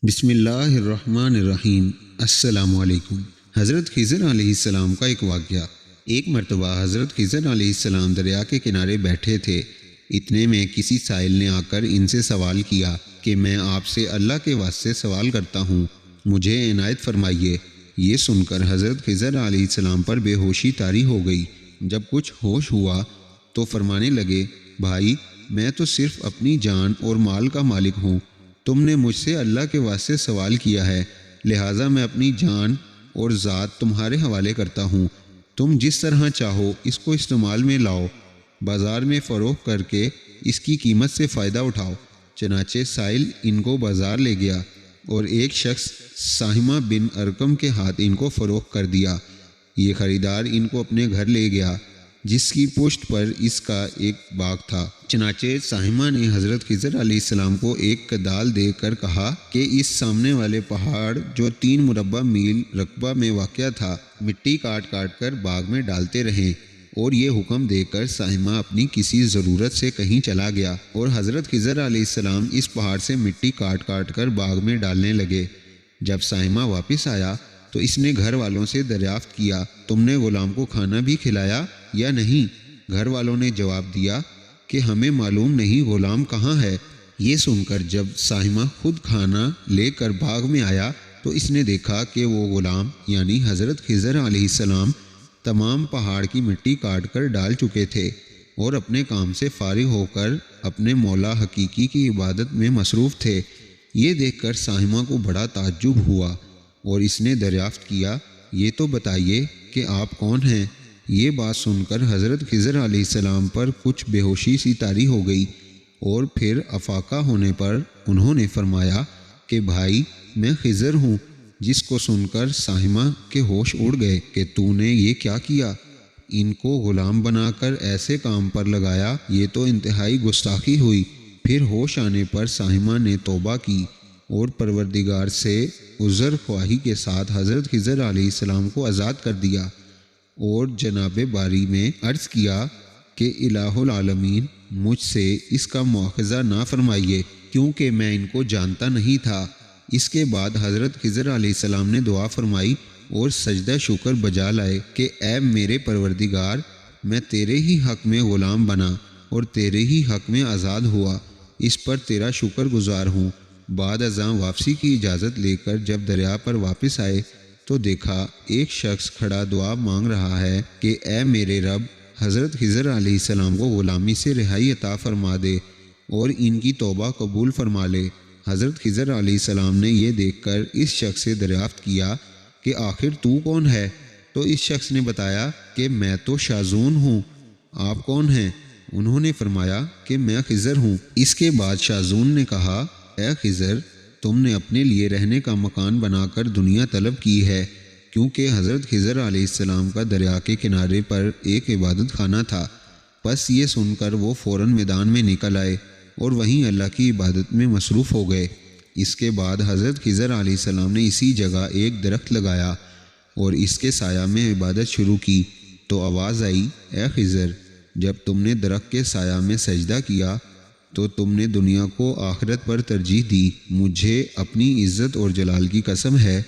بسم اللہ الرحمن الرحیم۔ السلام علیکم۔ حضرت خضر علیہ السلام کا ایک واقعہ۔ ایک مرتبہ حضرت خضر علیہ السلام دریا کے کنارے بیٹھے تھے۔ اتنے میں کسی سائل نے آ کر ان سے سوال کیا کہ میں آپ سے اللہ کے واسطے سوال کرتا ہوں، مجھے عنایت فرمائیے۔ یہ سن کر حضرت خضر علیہ السلام پر بے ہوشی طاری ہو گئی۔ جب کچھ ہوش ہوا تو فرمانے لگے، بھائی میں تو صرف اپنی جان اور مال کا مالک ہوں۔ تم نے مجھ سے اللہ کے واسطے سوال کیا ہے، لہٰذا میں اپنی جان اور ذات تمہارے حوالے کرتا ہوں۔ تم جس طرح چاہو اس کو استعمال میں لاؤ، بازار میں فروخت کر کے اس کی قیمت سے فائدہ اٹھاؤ۔ چنانچہ سائل ان کو بازار لے گیا اور ایک شخص ساہمہ بن ارقم کے ہاتھ ان کو فروخت کر دیا۔ یہ خریدار ان کو اپنے گھر لے گیا جس کی پشت پر اس کا ایک باغ تھا۔ چنانچہ ساہمہ نے حضرت خضر علیہ السلام کو ایک کدال دے کر کہا کہ اس سامنے والے پہاڑ جو 3 مربع میل رقبہ میں واقع تھا، مٹی کاٹ کاٹ کر باغ میں ڈالتے رہیں۔ اور یہ حکم دے کر ساہمہ اپنی کسی ضرورت سے کہیں چلا گیا اور حضرت خضر علیہ السلام اس پہاڑ سے مٹی کاٹ کاٹ کر باغ میں ڈالنے لگے۔ جب ساہمہ واپس آیا تو اس نے گھر والوں سے دریافت کیا، تم نے غلام کو کھانا بھی کھلایا یا نہیں؟ گھر والوں نے جواب دیا کہ ہمیں معلوم نہیں غلام کہاں ہے۔ یہ سن کر جب ساہمہ خود کھانا لے کر باغ میں آیا تو اس نے دیکھا کہ وہ غلام یعنی حضرت خضر علیہ السلام تمام پہاڑ کی مٹی کاٹ کر ڈال چکے تھے اور اپنے کام سے فارغ ہو کر اپنے مولا حقیقی کی عبادت میں مصروف تھے۔ یہ دیکھ کر ساہمہ کو بڑا تعجب ہوا اور اس نے دریافت کیا، یہ تو بتائیے کہ آپ کون ہیں؟ یہ بات سن کر حضرت خضر علیہ السلام پر کچھ بے ہوشی سی طاری ہو گئی اور پھر افاقہ ہونے پر انہوں نے فرمایا کہ بھائی میں خضر ہوں۔ جس کو سن کر ساہمہ کے ہوش اڑ گئے کہ تو نے یہ کیا کیا؟ ان کو غلام بنا کر ایسے کام پر لگایا، یہ تو انتہائی گستاخی ہوئی۔ پھر ہوش آنے پر ساہمہ نے توبہ کی اور پروردگار سے عذر خواہی کے ساتھ حضرت خضر علیہ السلام کو آزاد کر دیا اور جناب باری میں عرض کیا کہ الہ العالمین مجھ سے اس کا مواخذہ نہ فرمائیے کیونکہ میں ان کو جانتا نہیں تھا۔ اس کے بعد حضرت خضر علیہ السلام نے دعا فرمائی اور سجدہ شکر بجا لائے کہ اے میرے پروردگار، میں تیرے ہی حق میں غلام بنا اور تیرے ہی حق میں آزاد ہوا، اس پر تیرا شکر گزار ہوں۔ بعد ازاں واپسی کی اجازت لے کر جب دریا پر واپس آئے تو دیکھا ایک شخص کھڑا دعا مانگ رہا ہے کہ اے میرے رب، حضرت خضر علیہ السلام کو غلامی سے رہائی عطا فرما دے اور ان کی توبہ قبول فرما لے۔ حضرت خضر علیہ السلام نے یہ دیکھ کر اس شخص سے دریافت کیا کہ آخر تو کون ہے؟ تو اس شخص نے بتایا کہ میں تو شازون ہوں۔ آپ کون ہیں؟ انہوں نے فرمایا کہ میں خضر ہوں۔ اس کے بعد شازون نے کہا، اے خضر، تم نے اپنے لیے رہنے کا مکان بنا کر دنیا طلب کی ہے، کیونکہ حضرت خضر علیہ السلام کا دریا کے کنارے پر ایک عبادت خانہ تھا۔ بس یہ سن کر وہ فوراً میدان میں نکل آئے اور وہیں اللہ کی عبادت میں مصروف ہو گئے۔ اس کے بعد حضرت خضر علیہ السلام نے اسی جگہ ایک درخت لگایا اور اس کے سایہ میں عبادت شروع کی تو آواز آئی، اے خضر، جب تم نے درخت کے سایہ میں سجدہ کیا تو تم نے دنیا کو آخرت پر ترجیح دی۔ مجھے اپنی عزت اور جلال کی قسم ہے،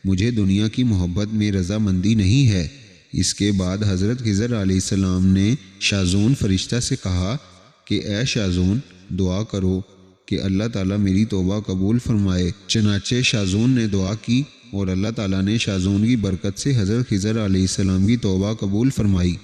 مجھے دنیا کی محبت میں رضامندی نہیں ہے۔ اس کے بعد حضرت خضر علیہ السلام نے شازون فرشتہ سے کہا کہ اے شازون، دعا کرو کہ اللہ تعالیٰ میری توبہ قبول فرمائے۔ چنانچہ شازون نے دعا کی اور اللہ تعالیٰ نے شازون کی برکت سے حضرت خضر علیہ السلام کی توبہ قبول فرمائی۔